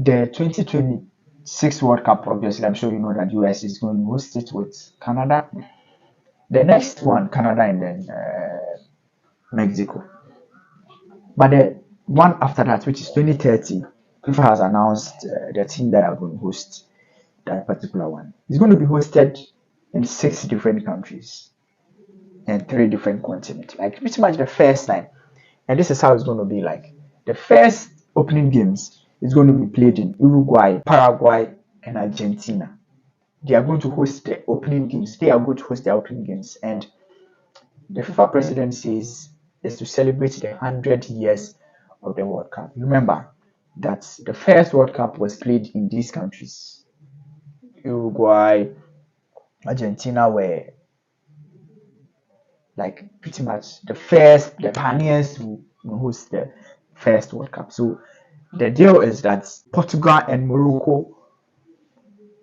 The 2026 World Cup, obviously, I'm sure you know that US is going to host it with Canada. The next one, Canada and then Mexico. But the one after that, which is 2030, FIFA has announced the team that are going to host that particular one. It's going to be hosted in 6 different countries and 3 different continents. Like pretty much the first time. And this is how it's going to be like. The first opening games is going to be played in Uruguay, Paraguay, and Argentina. They are going to host the opening games. They are going to host their opening games. And the FIFA president says is to celebrate the 100 years of the World Cup. Remember that the first World Cup was played in these countries. Uruguay, Argentina were like pretty much the pioneers who host the first World Cup. So the deal is that Portugal and Morocco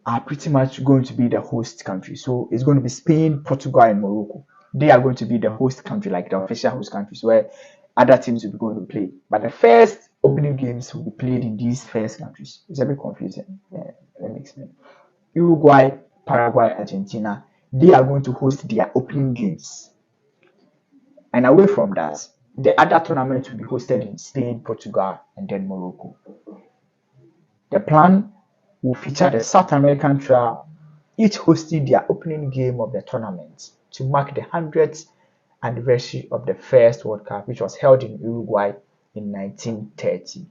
are pretty much going to be the host country. So it's going to be Spain, Portugal, and Morocco. They are going to be the host country, like the official host countries, where other teams will be going to play. But the first opening games will be played in these first countries. It's a bit confusing. Yeah, let me explain. Uruguay, Paraguay, Argentina, they are going to host their opening games. And away from that, the other tournament will be hosted in Spain, Portugal, and then Morocco. The plan will feature the South American trio, each hosting their opening game of the tournament to mark the 100th anniversary of the first World Cup, which was held in Uruguay in 1930.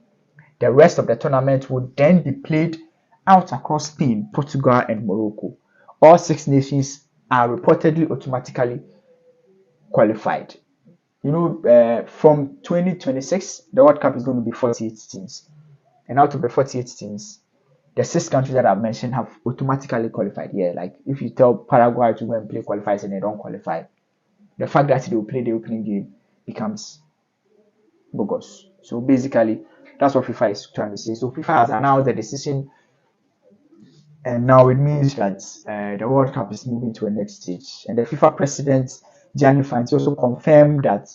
The rest of the tournament would then be played out across Spain, Portugal, and Morocco. All 6 nations are reportedly automatically qualified. From 2026, the World Cup is going to be 48 teams. And out of the 48 teams, the 6 countries that I've mentioned have automatically qualified. Yeah, like if you tell Paraguay to go and play qualifiers and they don't qualify, the fact that they will play the opening game becomes bogus. So basically, that's what FIFA is trying to say. So FIFA has announced the decision, and now it means that the World Cup is moving to a next stage. And the FIFA president, Gianni Infantino, also confirmed that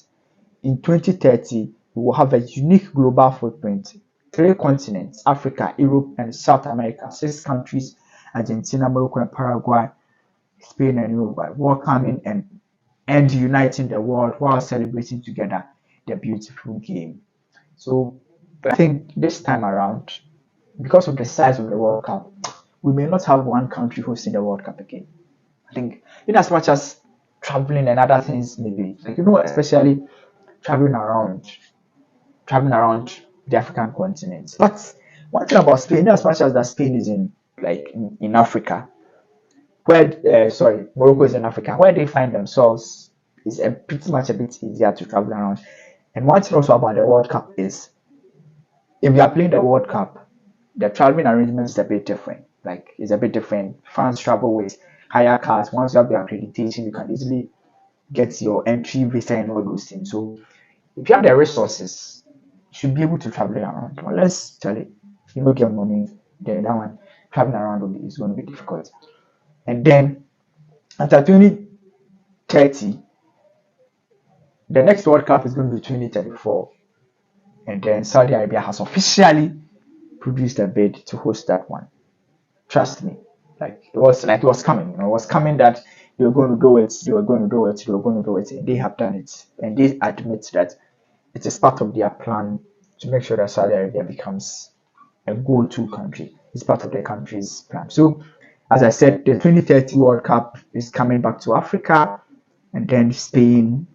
in 2030, we will have a unique global footprint. 3 continents, Africa, Europe, and South America, 6 countries, Argentina, Morocco, and Paraguay, Spain, and Uruguay, welcoming and uniting the world while celebrating together the beautiful game. So I think this time around, because of the size of the World Cup, we may not have one country hosting the World Cup again. I think in as much as traveling and other things maybe, like especially traveling around the African continent. But one thing about Spain, as much as that Spain is in Africa, where Morocco is in Africa, where they find themselves is pretty much a bit easier to travel around. And one thing also about the World Cup is, if you are playing the World Cup, the traveling arrangement is a bit different. Like it's a bit different. Fans travel with higher cars. Once you have the accreditation, you can easily get your entry visa and all those things. So if you have the resources, you should be able to travel around. Unless Charlie, you don't get money, then that one traveling around is going to be difficult. And then after 2030, the next World Cup is going to be 2034. And then Saudi Arabia has officially produced a bid to host that one. Trust me. It was coming. It was coming that they were going to do it, and they have done it. And they admit that it is part of their plan to make sure that Saudi Arabia becomes a go-to country. It's part of the country's plan. So, as I said, the 2030 World Cup is coming back to Africa, and then Spain,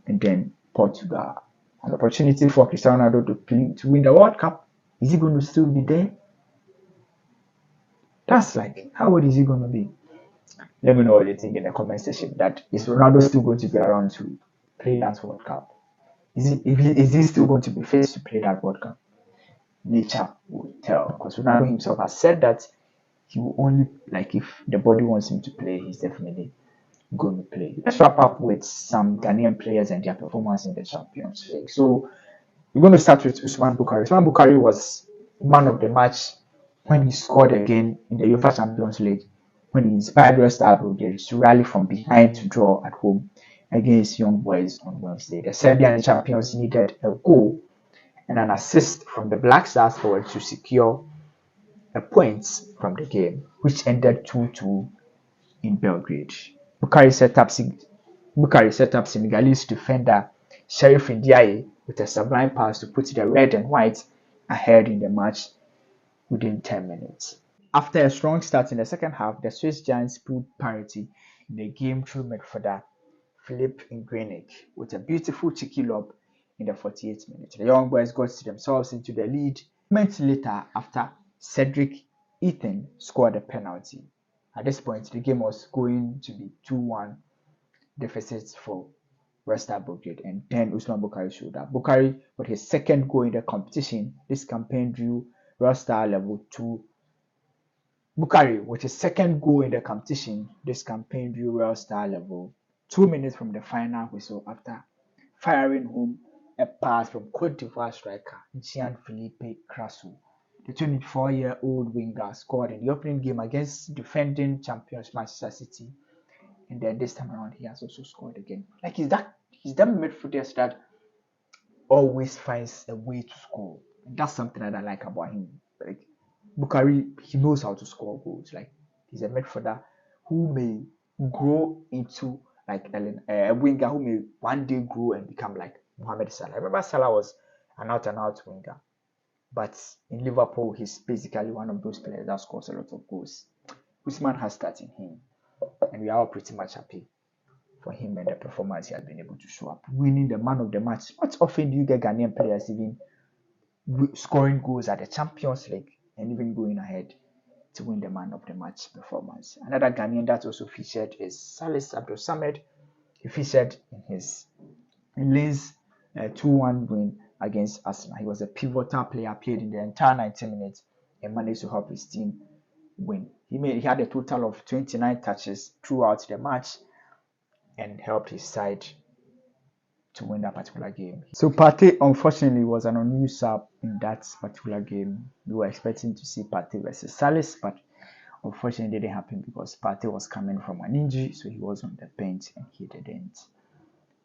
and then Portugal. An opportunity for Cristiano Ronaldo to win the World Cup. Is he going to still be there? That's how old is he going to be? Let me know what you think in the comment section. That is Ronaldo still going to be around to play that World Cup? Is he still going to be fit to play that World Cup? Nature will tell, because Ronaldo himself has said that he will only, if the body wants him to play, he's definitely going to play. Let's wrap up with some Ghanaian players and their performance in the Champions League. So we're going to start with Usman Bukari. Usman Bukari was man of the match when he scored again in the UEFA Champions League, when he inspired West Ham Brigade to rally from behind to draw at home against Young Boys on Wednesday. The Serbian champions needed a goal and an assist from the Black Stars forward to secure a point from the game, which ended 2-2 in Belgrade. Bukhari set up Senegalese defender Sheriff Ndiaye with a sublime pass to put the red and white ahead in the match within 10 minutes. After a strong start in the second half, the Swiss Giants pulled parity in the game through midfielder Philippe Ingrenik with a beautiful cheeky lob in the 48th minute. The young boys got themselves into the lead moments later after Cedric Ethan scored a penalty. At this point, the game was going to be 2-1 deficit for Red Star Brigade, and then Usman Bukhari showed up. Bukhari, with his second goal in the competition, this campaign drew Red Star level 2. Bukhari, with his second goal in the competition, this campaign drew Red Star level 2 minutes from the final whistle after firing home a pass from Cote d'Ivoire striker Jean-Philippe Crasso. The 24-year-old winger scored in the opening game against defending champions Manchester City, and then this time around he has also scored again. Like he's that midfielder that always finds a way to score. And that's something that I like about him. Like Bukhari, he knows how to score goals. Like he's a midfielder who may grow into like a winger who may one day grow and become like Mohamed Salah. I remember Salah was an out-and-out winger, but in Liverpool, he's basically one of those players that scores a lot of goals. Usman has that in him, and we are all pretty much happy for him and the performance he has been able to show up, winning the man of the match. Not often do you get Ghanaian players even scoring goals at the Champions League and even going ahead to win the man of the match performance. Another Ghanaian that also featured is Salis Abdul Samed. He featured in Lens 2-1 win against Arsenal. He was a pivotal player, played in the entire 90 minutes and managed to help his team win. He had a total of 29 touches throughout the match and helped his side to win that particular game. So Partey unfortunately was an unused sub in that particular game. We were expecting to see Partey versus Salis, but unfortunately it didn't happen because Partey was coming from an injury, so he was on the bench and he didn't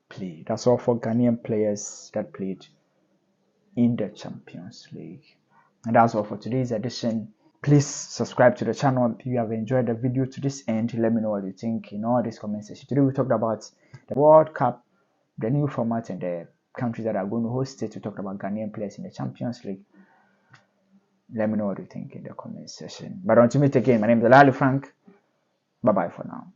play. That's all for Ghanaian players that played in the Champions League. And that's all for today's edition. Please subscribe to the channel if you have enjoyed the video to this end. Let me know what you think in all these comment section. Today we talked about the World Cup, the new format, and the countries that are going to host it. We talked about Ghanaian players in the Champions League. Let me know what you think in the comment section. But until we meet again, my name is Alali Frank. Bye bye for now.